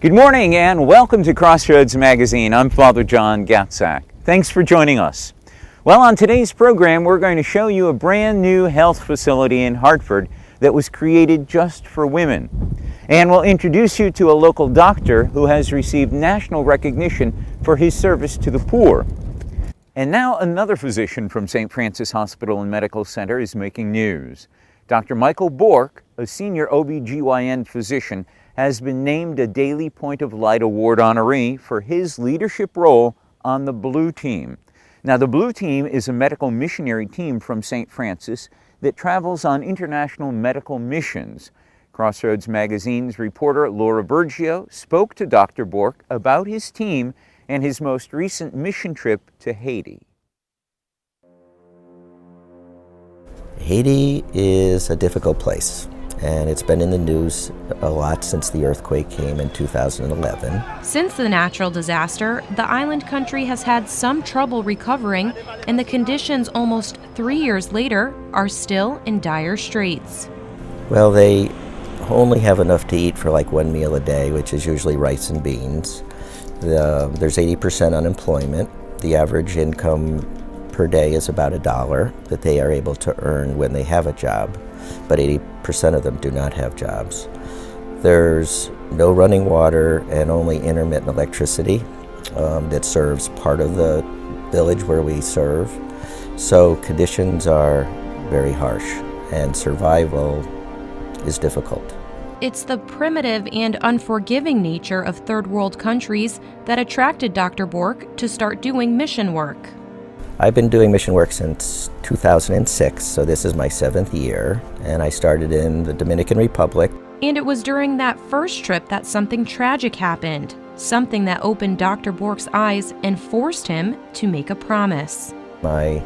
Good morning and welcome to Crossroads Magazine. I'm Father John Gatzak. Thanks for joining us. Well, on today's program, we're going to show you a brand new health facility in Hartford that was created just for women. And we'll introduce you to a local doctor who has received national recognition for his service to the poor. And now another physician from St. Francis Hospital and Medical Center is making news. Dr. Dr Bourque, a senior OB/GYN physician, has been named a Daily Point of Light Award honoree for his leadership role on the Blue Team. Now, the Blue Team is a medical missionary team from St. Francis that travels on international medical missions. Crossroads Magazine's reporter Laura Bergio spoke to Dr. Bourque about his team and his most recent mission trip to Haiti. Haiti is a difficult place, and it's been in the news a lot since the earthquake came in 2011. Since the natural disaster, the island country has had some trouble recovering, and the conditions almost 3 years later are still in dire straits. Well, they only have enough to eat for like one meal a day, which is usually rice and beans. There's 80% unemployment. The average income per day is about $1 that they are able to earn when they have a job, but 80% of them do not have jobs. There's no running water and only intermittent electricity that serves part of the village where we serve. So conditions are very harsh and survival is difficult. It's the primitive and unforgiving nature of third world countries that attracted Dr. Bourque to start doing mission work. I've been doing mission work since 2006, so this is my 7th year, and I started in the Dominican Republic. And it was during that first trip that something tragic happened, something that opened Dr. Bourque's eyes and forced him to make a promise. I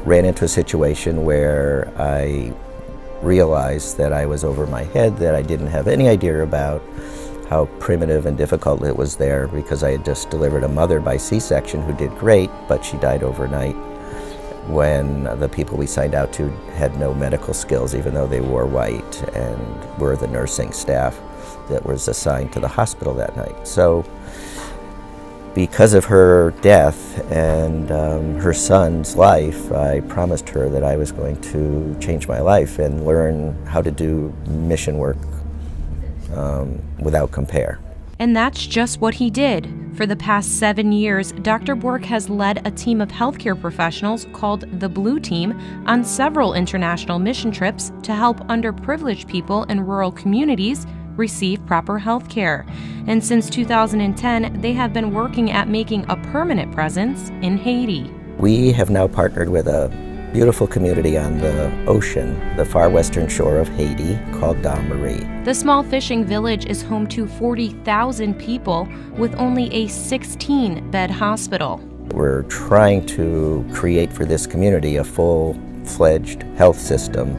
ran into a situation where I realized that I was over my head, that I didn't have any idea about how primitive and difficult it was there, because I had just delivered a mother by C-section who did great, but she died overnight when the people we signed out to had no medical skills, even though they wore white and were the nursing staff that was assigned to the hospital that night. So because of her death and her son's life, I promised her that I was going to change my life and learn how to do mission work without compare. And that's just what he did. For the past 7 years, Dr. Bourque has led a team of healthcare professionals called the Blue Team on several international mission trips to help underprivileged people in rural communities receive proper health care. And since 2010, they have been working at making a permanent presence in Haiti. We have now partnered with a beautiful community on the ocean, the far western shore of Haiti, called Marie. The small fishing village is home to 40,000 people with only a 16-bed hospital. We're trying to create for this community a full-fledged health system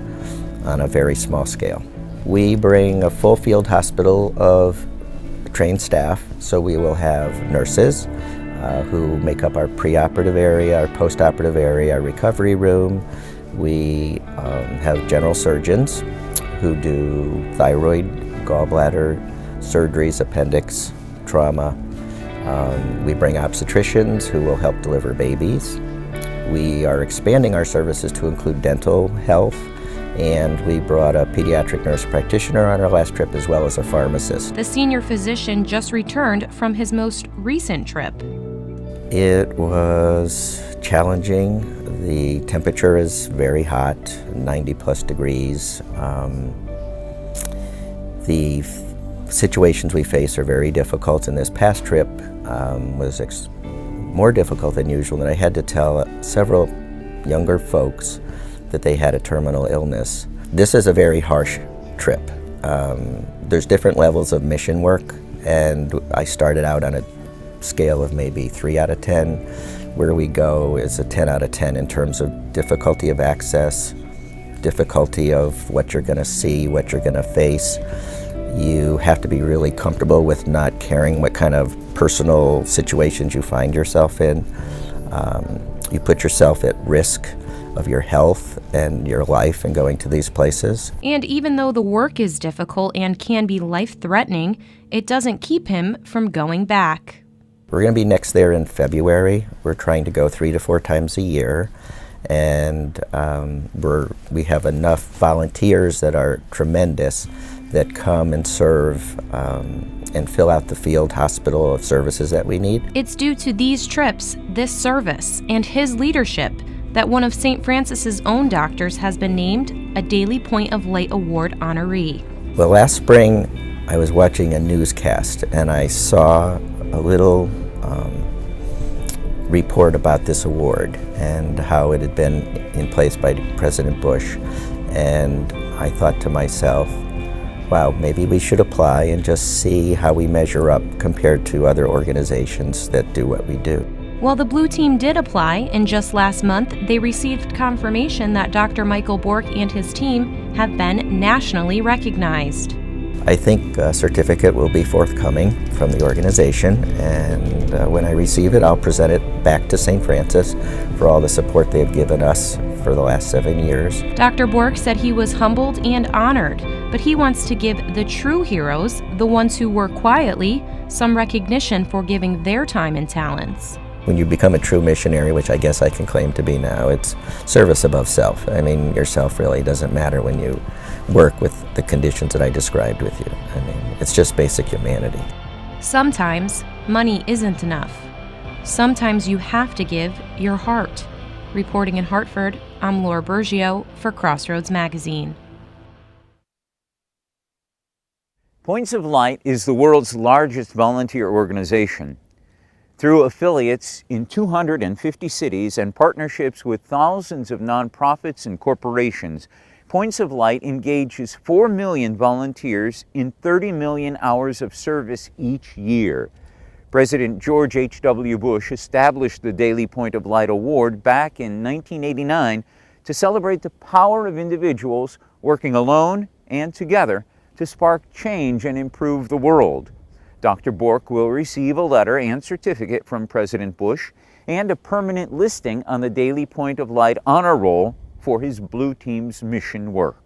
on a very small scale. We bring a full field hospital of trained staff, so we will have nurses who make up our preoperative area, our postoperative area, our recovery room. We have general surgeons who do thyroid, gallbladder surgeries, appendix, trauma. We bring obstetricians who will help deliver babies. We are expanding our services to include dental health, and we brought a pediatric nurse practitioner on our last trip, as well as a pharmacist. The senior physician just returned from his most recent trip. It was challenging. The temperature is very hot, 90+ degrees. The situations we face are very difficult, and this past trip was more difficult than usual, and I had to tell several younger folks that they had a terminal illness. This is a very harsh trip. There's different levels of mission work, and I started out on a scale of maybe 3 out of 10. Where we go is a 10 out of 10 in terms of difficulty of access, difficulty of what you're going to see, what you're going to face. You have to be really comfortable with not caring what kind of personal situations you find yourself in. You put yourself at risk of your health and your life and going to these places. And even though the work is difficult and can be life-threatening, it doesn't keep him from going back. We're going to be next there in February. We're trying to go 3 to 4 times a year, and we have enough volunteers that are tremendous that come and serve and fill out the field hospital of services that we need. It's due to these trips, this service, and his leadership that one of St. Francis's own doctors has been named a Daily Point of Light Award honoree. Well, last spring I was watching a newscast and I saw a little report about this award and how it had been in place by President Bush, and I thought to myself, wow, maybe we should apply and just see how we measure up compared to other organizations that do what we do. Well, the Blue Team did apply, and just last month they received confirmation that Dr. Michael Bourque and his team have been nationally recognized. I think a certificate will be forthcoming from the organization, and when I receive it, I'll present it back to St. Francis for all the support they've given us for the last 7 years. Dr. Bourque said he was humbled and honored, but he wants to give the true heroes, the ones who work quietly, some recognition for giving their time and talents. When you become a true missionary, which I guess I can claim to be now, it's service above self. I mean, yourself really doesn't matter when you work with the conditions that I described with you. I mean, it's just basic humanity. Sometimes money isn't enough. Sometimes you have to give your heart. Reporting in Hartford, I'm Laura Bergio for Crossroads Magazine. Points of Light is the world's largest volunteer organization. Through affiliates in 250 cities and partnerships with thousands of nonprofits and corporations, Points of Light engages 4 million volunteers in 30 million hours of service each year. President George H.W. Bush established the Daily Point of Light Award back in 1989 to celebrate the power of individuals working alone and together to spark change and improve the world. Dr. Bourque will receive a letter and certificate from President Bush and a permanent listing on the Daily Point of Light Honor Roll for his Blue Team's mission work.